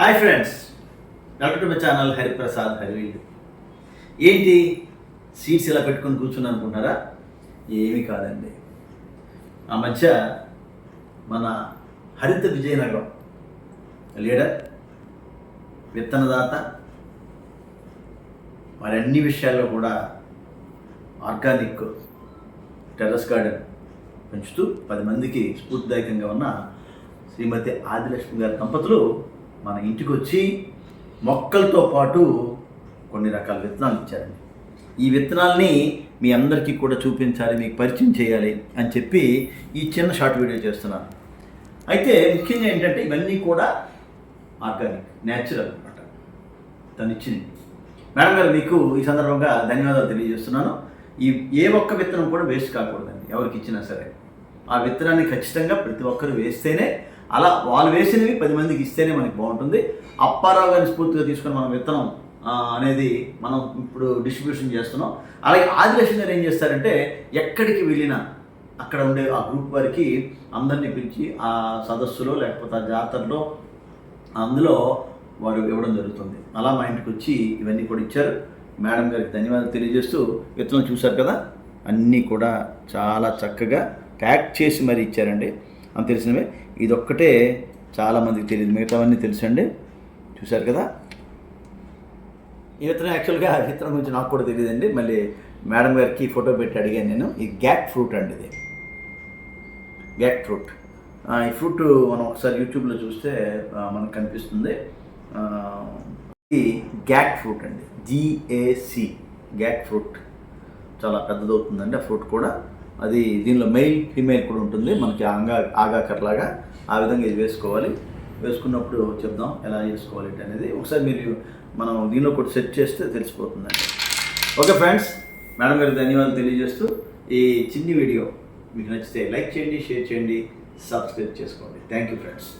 Hi friends, welcome to my channel Hariprasad హరివీల్. ఏంటి seats ఇలా పెట్టుకొని కూర్చుని అనుకుంటారా? ఏమీ కాదండి. ఆ మధ్య మన హరిత విజయనగరం లీడర్, విత్తనదాత, మరి అన్ని విషయాల్లో కూడా ఆర్గానిక్ టెర్రస్ గార్డెన్ పెంచుతూ 10 మందికి స్ఫూర్తిదాయకంగా ఉన్న శ్రీమతి ఆదిలక్ష్మి గారి దంపతులు మన ఇంటికి వచ్చి మొక్కలతో పాటు కొన్ని రకాల విత్తనాలు ఇచ్చారండి. ఈ విత్తనాలని మీ అందరికీ కూడా చూపించాలి, మీకు పరిచయం చేయాలి అని చెప్పి ఈ చిన్న షార్ట్ వీడియో చేస్తున్నాను. అయితే ముఖ్యంగా ఏంటంటే ఇవన్నీ కూడా ఆర్గానిక్, న్యాచురల్ అన్నమాట. తను ఇచ్చింది. మేడం గారు, మీకు ఈ సందర్భంగా ధన్యవాదాలు తెలియజేస్తున్నాను. ఈ ఏ ఒక్క విత్తనం కూడా వేస్ట్ కాకూడదండి. ఎవరికి ఇచ్చినా సరే ఆ విత్తనాన్ని ఖచ్చితంగా ప్రతి ఒక్కరు వేస్తేనే, అలా వాళ్ళు వేసినవి 10 మందికి ఇస్తేనే మనకి బాగుంటుంది. అప్పారావు గారిని స్ఫూర్తిగా తీసుకొని మనం విత్తనం అనేది మనం ఇప్పుడు డిస్ట్రిబ్యూషన్ చేస్తున్నాం. అలాగే ఆదిలక్ష్మి గారు ఏం చేస్తారంటే, ఎక్కడికి వెళ్ళినా అక్కడ ఉండే ఆ గ్రూప్ వారికి అందరినీ పిలిచి ఆ సదస్సులో లేకపోతే ఆ జాతరలో అందులో వారు ఇవ్వడం జరుగుతుంది. అలా మా ఇంటికి వచ్చి ఇవన్నీ కూడా ఇచ్చారు. మేడం గారికి ధన్యవాదాలు తెలియజేస్తూ, విత్తనం చూశారు కదా, అన్నీ కూడా చాలా చక్కగా ప్యాక్ చేసి మరీ ఇచ్చారండి. అని తెలిసినవే, ఇదొక్కటే చాలామందికి తెలియదు, మిగతావన్నీ తెలుసండి. చూశారు కదా, ఈ విత్తనం యాక్చువల్గా విత్తనం గురించి నాకు కూడా తెలియదండి. మళ్ళీ మేడం గారికి ఫోటో పెట్టి అడిగాను నేను. ఈ గ్యాక్ ఫ్రూట్ అండి, ఇది గ్యాక్ ఫ్రూట్. ఈ ఫ్రూట్ మనం ఒకసారి యూట్యూబ్లో చూస్తే మనకు కనిపిస్తుంది. ఇది గ్యాక్ ఫ్రూట్ అండి, GAC గ్యాక్ ఫ్రూట్. చాలా పెద్దదవుతుందండి ఆ ఫ్రూట్ కూడా. అది దీనిలో మెయిల్ ఫీమేల్ కూడా ఉంటుంది. మనకి ఆగాకర్లాగా ఆ విధంగా ఇది వేసుకోవాలి. వేసుకున్నప్పుడు చెప్దాం ఎలా చేసుకోవాలి అనేది. ఒకసారి మీరు మనం దీనిలో కూడా సెట్ చేస్తే తెలిసిపోతుందండి. ఓకే ఫ్రెండ్స్, మేడం గారికి ధన్యవాదాలు తెలియజేస్తూ, ఈ చిన్ని వీడియో మీకు నచ్చితే లైక్ చేయండి, షేర్ చేయండి, సబ్స్క్రైబ్ చేసుకోండి. Thank you friends.